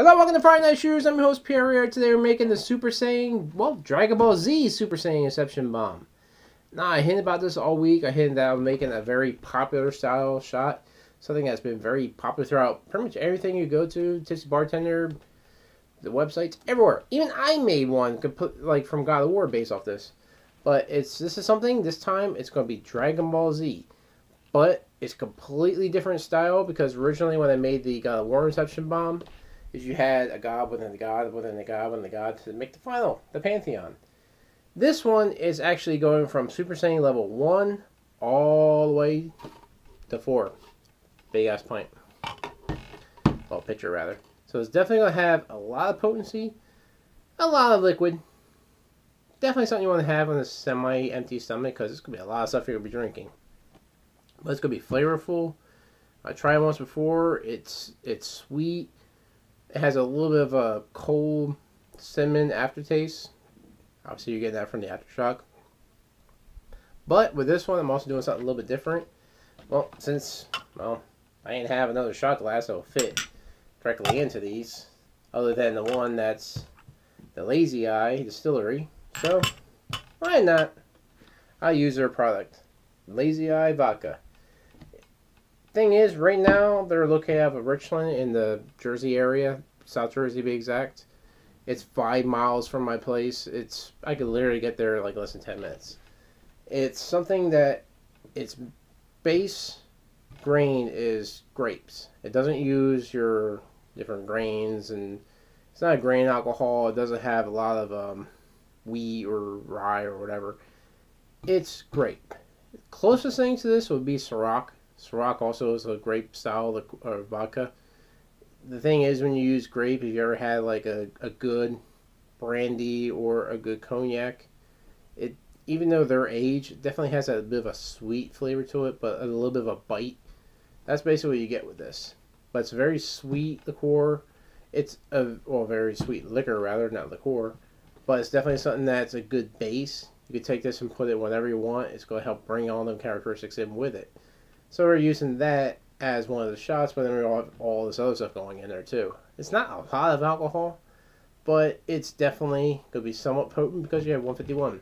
Hello, welcome to Friday Night Shooters. I'm your host, Pierre here. Today we're making the Super Saiyan, well, Dragon Ball Z Super Saiyan Inception Bomb. Now, I hinted about this all week. I hinted that I'm making a very popular style shot. Something that's been very popular throughout pretty much everything you go to. Tipsy Bartender, the websites, everywhere. Even I made one like from God of War based off this. But this is something, this time, it's going to be Dragon Ball Z. But it's completely different style because originally when I made the God of War Inception Bomb, is you had a god within a god within a god within a god to make the final, the Pantheon. This one is actually going from Super Saiyan level 1 all the way to 4. Big ass pint. Well, pitcher rather. So it's definitely going to have a lot of potency, a lot of liquid. Definitely something you want to have on a semi-empty stomach because it's going to be a lot of stuff you're going to be drinking. But it's going to be flavorful. I tried it once before. It's sweet. It has a little bit of a cold cinnamon aftertaste. Obviously, you're getting that from the Aftershock. But with this one, I'm also doing something a little bit different. Well, since, I ain't have another shot glass that will fit directly into these, other than the one that's the Lazy Eye Distillery. So, why not? I'll use their product. Lazy Eye Vodka. Thing is, right now they're located out of Richland in the Jersey area, South Jersey to be exact. It's 5 miles from my place. I could literally get there in like less than 10 minutes. It's something that its base grain is grapes. It doesn't use your different grains, and it's not a grain alcohol. It doesn't have a lot of wheat or rye or whatever. It's grape. Closest thing to this would be Ciroc. Ciroc also is a grape style of vodka. The thing is, when you use grape, if you ever had like a good brandy or a good cognac, even though they're aged, it definitely has a bit of a sweet flavor to it, but a little bit of a bite. That's basically what you get with this. But it's a very sweet liqueur. It's very sweet liquor rather, not liqueur. But it's definitely something that's a good base. You can take this and put it whenever you want. It's going to help bring all them characteristics in with it. So we're using that as one of the shots, but then we have all this other stuff going in there too. It's not a lot of alcohol, but it's definitely going to be somewhat potent because you have 151.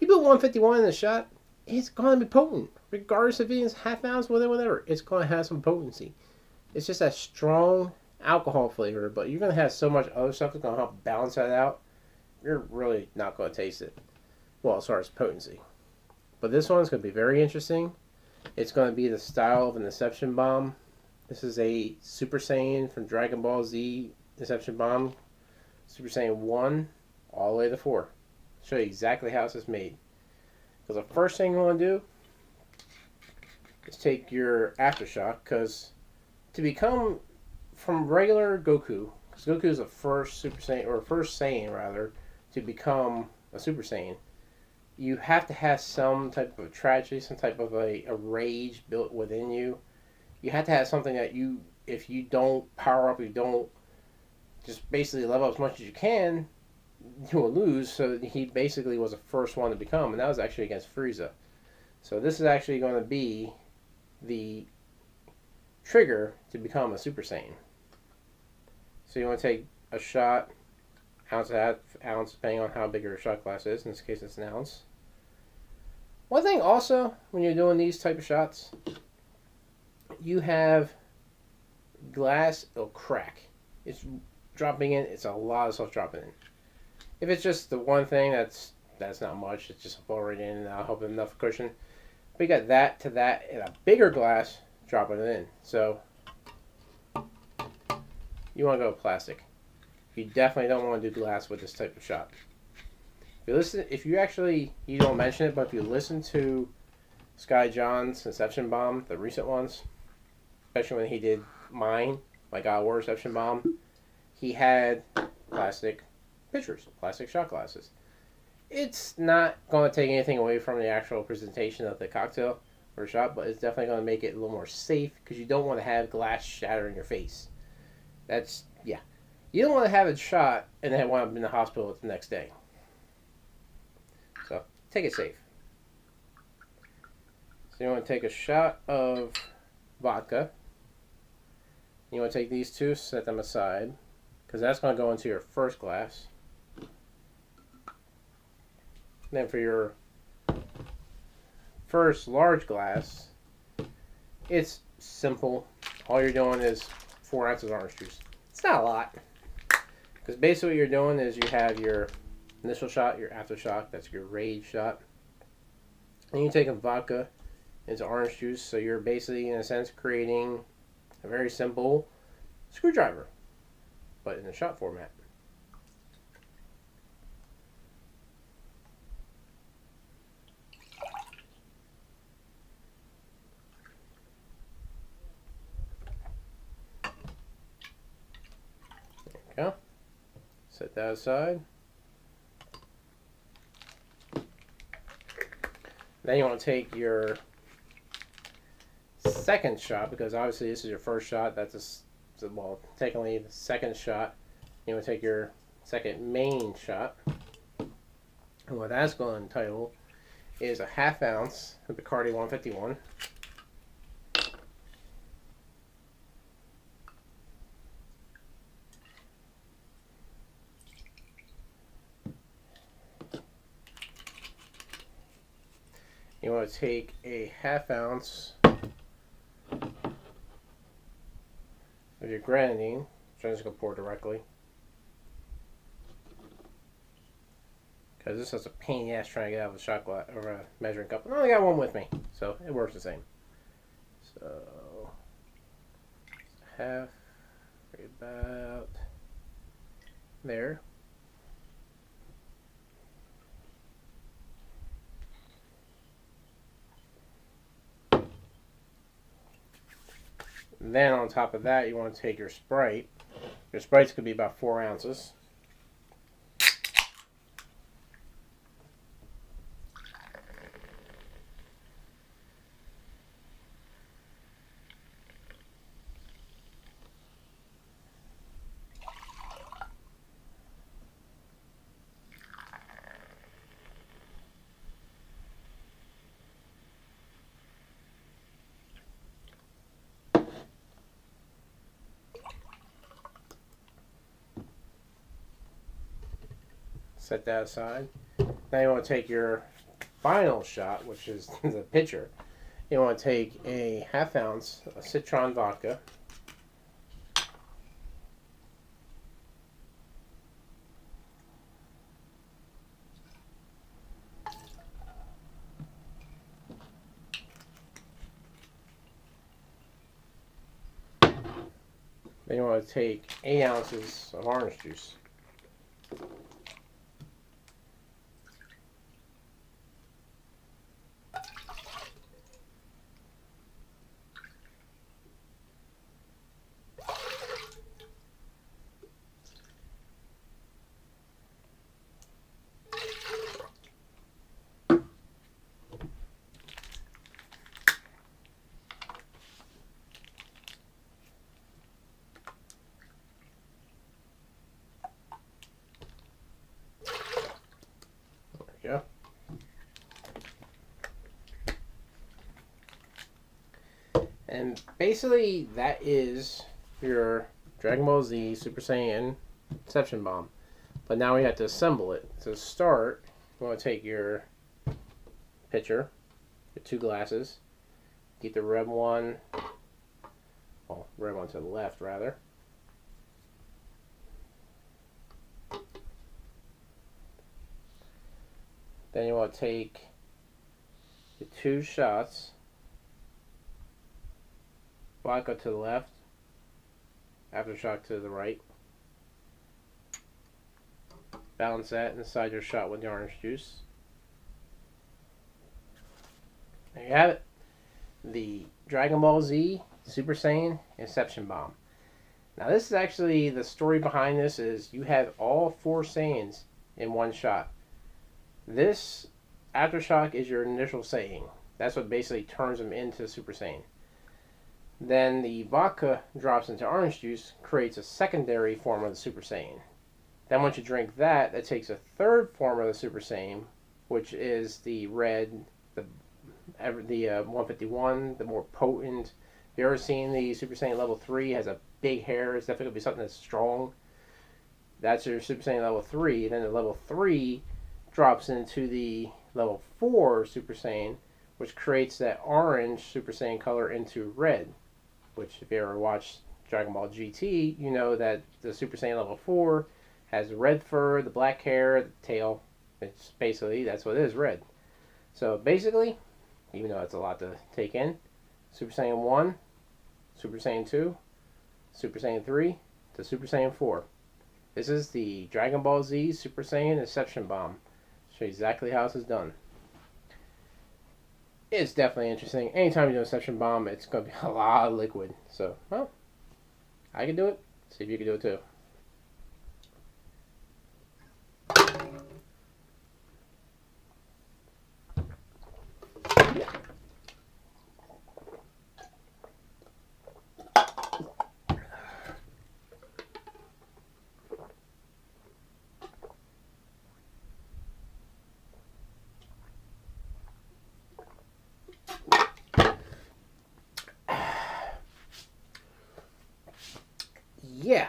You put 151 in the shot, it's going to be potent. Regardless if it's half ounce, whatever, it's going to have some potency. It's just that strong alcohol flavor, but you're going to have so much other stuff that's going to help balance that out. You're really not going to taste it. Well, as far as potency. But this one's going to be very interesting. It's going to be the style of an Inception Bomb. This is a Super Saiyan from Dragon Ball Z Inception Bomb. Super Saiyan 1 all the way to 4. I'll show you exactly how this is made. Because the first thing you want to do is take your Aftershock. Because to become from regular Goku, because Goku is the first Super Saiyan, or first Saiyan rather, to become a Super Saiyan, you have to have some type of tragedy, some type of a rage built within you. You have to have something that if you don't power up, you don't just basically level up as much as you can, you will lose. So he basically was the first one to become, and that was actually against Frieza. So this is actually going to be the trigger to become a Super Saiyan. So you want to take a shot, ounce and a half ounce, depending on how big your shot glass is. In this case, it's an ounce. One thing also, when you're doing these type of shots, you have glass, it'll crack. It's dropping in, it's a lot of stuff dropping in. If it's just the one thing, that's not much. It's just pouring in, and I'll help enough cushion. But you got that to that, and a bigger glass dropping it in. So you want to go with plastic. You definitely don't want to do glass with this type of shot. If you don't mention it, but if you listen to Sky John's Inception Bomb, the recent ones, especially when he did mine, my God of War Inception Bomb, he had plastic pitchers, plastic shot glasses. It's not going to take anything away from the actual presentation of the cocktail or shot, but it's definitely going to make it a little more safe because you don't want to have glass shatter in your face. You don't want to have it shot and then wind up in the hospital the next day. So, take it safe. So you want to take a shot of vodka. You want to take these two, set them aside. because that's going to go into your first glass. Then for your first large glass, it's simple. All you're doing is 4 ounces of orange juice. It's not a lot, because basically what you're doing is you have your initial shot, your aftershock, that's your rage shot, and you take a vodka into orange juice, so you're basically in a sense creating a very simple screwdriver, but in a shot format. There you go. Set that aside. Then you want to take your second shot, because obviously this is your first shot. That's well, technically the second shot. You want to take your second main shot, and what that's going to entitle is a 1/2 ounce of Bacardi 151. You want to take a 1/2 ounce of your grenadine, which I'm just going to pour directly, because this is a pain in the ass trying to get out of a shot glass or a measuring cup. I only got one with me, so it works the same. So, half, right about there. Then on top of that, you want to take your Sprite. Your Sprites could be about 4 ounces. Set that aside. Now you want to take your final shot, which is the pitcher. You want to take a 1/2 ounce of citron vodka. Then you want to take 8 ounces of orange juice. Yeah. And basically that is your Dragon Ball Z Super Saiyan Inception Bomb. But now we have to assemble it. To start, you want to take your pitcher, your 2 glasses, keep the red one, well, red one to the left rather. Then you want to take the 2 shots, vodka to the left, aftershock to the right. Balance that inside your shot with the orange juice. There you have it. The Dragon Ball Z Super Saiyan Inception Bomb. Now this is actually, the story behind this is you have all 4 Saiyans in one shot. This aftershock is your initial Saiyan. That's what basically turns them into Super Saiyan. Then the vodka drops into orange juice, creates a secondary form of the Super Saiyan. Then once you drink that, that takes a 3rd form of the Super Saiyan, which is the red, the 151, the more potent. If you ever seen the Super Saiyan level 3, has a big hair, it's definitely going to be something that's strong. That's your Super Saiyan level 3. And then the level 3 drops into the level 4 Super Saiyan, which creates that orange Super Saiyan color into red. Which, if you ever watched Dragon Ball GT, you know that the Super Saiyan level 4 has the red fur, the black hair, the tail. It's basically, that's what it is, red. So basically, even though it's a lot to take in, Super Saiyan 1, Super Saiyan 2, Super Saiyan 3, to Super Saiyan 4. This is the Dragon Ball Z Super Saiyan Inception Bomb. Show you exactly how this is done. It's definitely interesting. Anytime you do Inception Bomb, it's going to be a lot of liquid. So, well, I can do it. See if you can do it too. Yeah.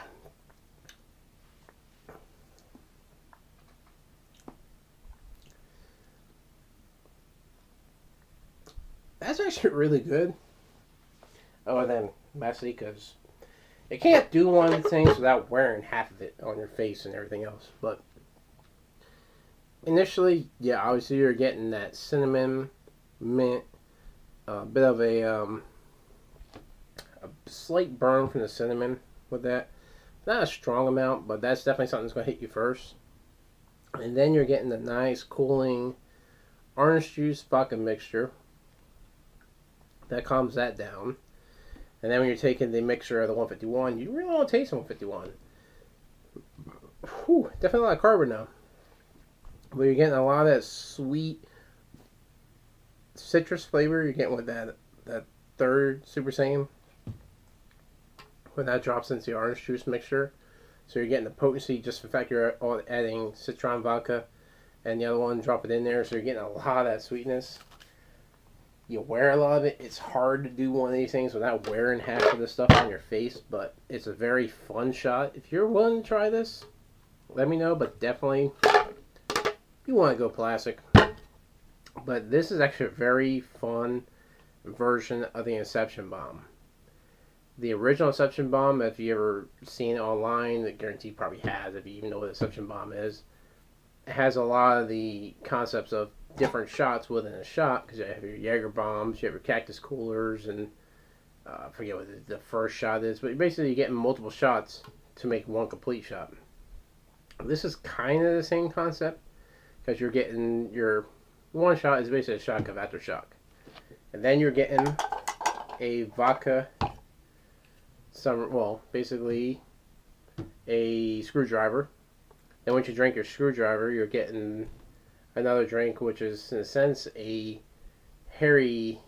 That's actually really good. Other than messy, because it can't do one of the things without wearing half of it on your face and everything else. But initially, yeah, obviously you're getting that cinnamon, mint, a bit of a slight burn from the cinnamon with that. Not a strong amount, but that's definitely something that's going to hit you first. And then you're getting the nice cooling orange juice vodka mixture that calms that down. And then when you're taking the mixture of the 151, you really want to taste the 151. Whew, definitely a lot of carbon now. But you're getting a lot of that sweet citrus flavor you're getting with that third Super Saiyan. When that drops into the orange juice mixture. So you're getting the potency just for the fact you're adding citron vodka and the other one, drop it in there. So you're getting a lot of that sweetness. You wear a lot of it. It's hard to do one of these things without wearing half of the stuff on your face, but it's a very fun shot. If you're willing to try this, let me know, but definitely you want to go classic. But this is actually a very fun version of the Inception Bomb. The original Inception Bomb, if you ever seen it online, I guarantee you probably has, if you even know what Inception Bomb is, it has a lot of the concepts of different shots within a shot, because you have your Jaeger bombs, you have your cactus coolers, and I forget what the first shot is, but basically you're getting multiple shots to make one complete shot. This is kind of the same concept, because you're getting your one shot is basically a shot of Aftershock. And then you're getting a vodka, basically a screwdriver. Then once you drink your screwdriver, you're getting another drink, which is in a sense a hairy,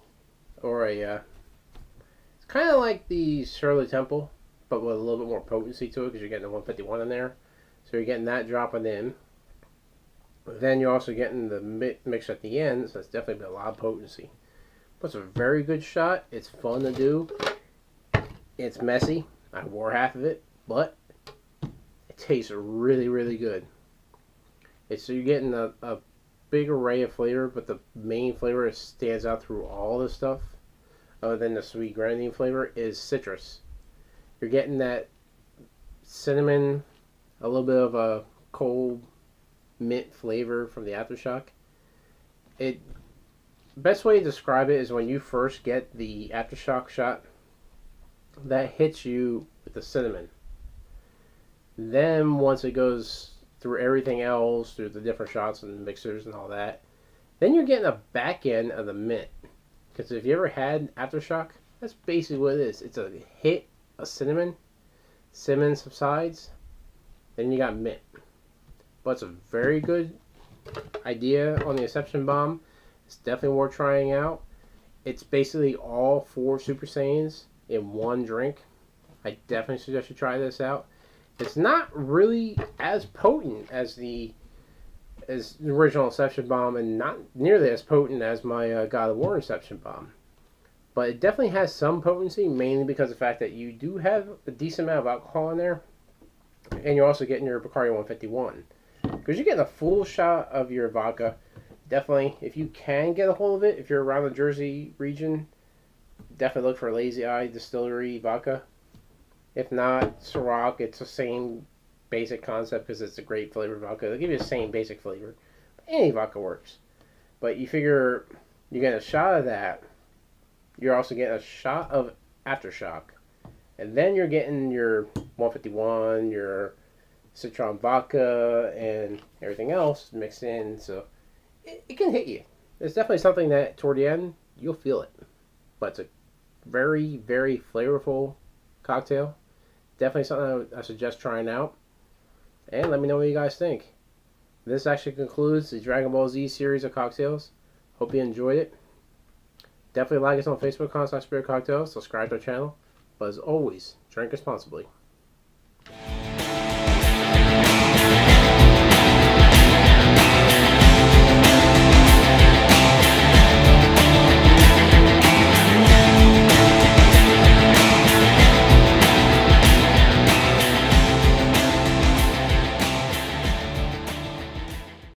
or it's kind of like the Shirley Temple, but with a little bit more potency to it, because you're getting the 151 in there. So you're getting that dropping in. Then you're also getting the mix at the end, so it's definitely a lot of potency. But it's a very good shot. It's fun to do. It's messy. I wore half of it, but it tastes really, really good. So you're getting a big array of flavor, but the main flavor that stands out through all this stuff, other than the sweet grenadine flavor, is citrus. You're getting that cinnamon, a little bit of a cold mint flavor from the Aftershock. Best way to describe it is when you first get the Aftershock shot, that hits you with the cinnamon. Then once it goes through everything else, through the different shots and the mixers and all that, then you're getting a back end of the mint. Because if you ever had Aftershock, that's basically what it is. It's a hit of cinnamon. Cinnamon subsides. Then you got mint. But it's a very good idea on the Inception Bomb. It's definitely worth trying out. It's basically all 4 Super Saiyans in one drink. I definitely suggest you try this out. It's not really as potent as the original Inception Bomb, and not nearly as potent as my God of War Inception Bomb. But it definitely has some potency, mainly because of the fact that you do have a decent amount of alcohol in there. And you're also getting your Bacardi 151. Because you're getting a full shot of your vodka. Definitely, if you can get a hold of it, if you're around the Jersey region, definitely look for Lazy Eye Distillery vodka. If not, Ciroc, it's the same basic concept because it's a great flavored vodka. They'll give you the same basic flavor. Any vodka works. But you figure you get a shot of that. You're also getting a shot of Aftershock. And then you're getting your 151, your Citron vodka, and everything else mixed in. So it can hit you. It's definitely something that toward the end, you'll feel it. But it's a very, very flavorful cocktail. Definitely something I suggest trying out. And let me know what you guys think. This actually concludes the Dragon Ball Z series of cocktails. Hope you enjoyed it. Definitely like us on Facebook, /Spirit Cocktails. Subscribe to our channel. But as always, drink responsibly.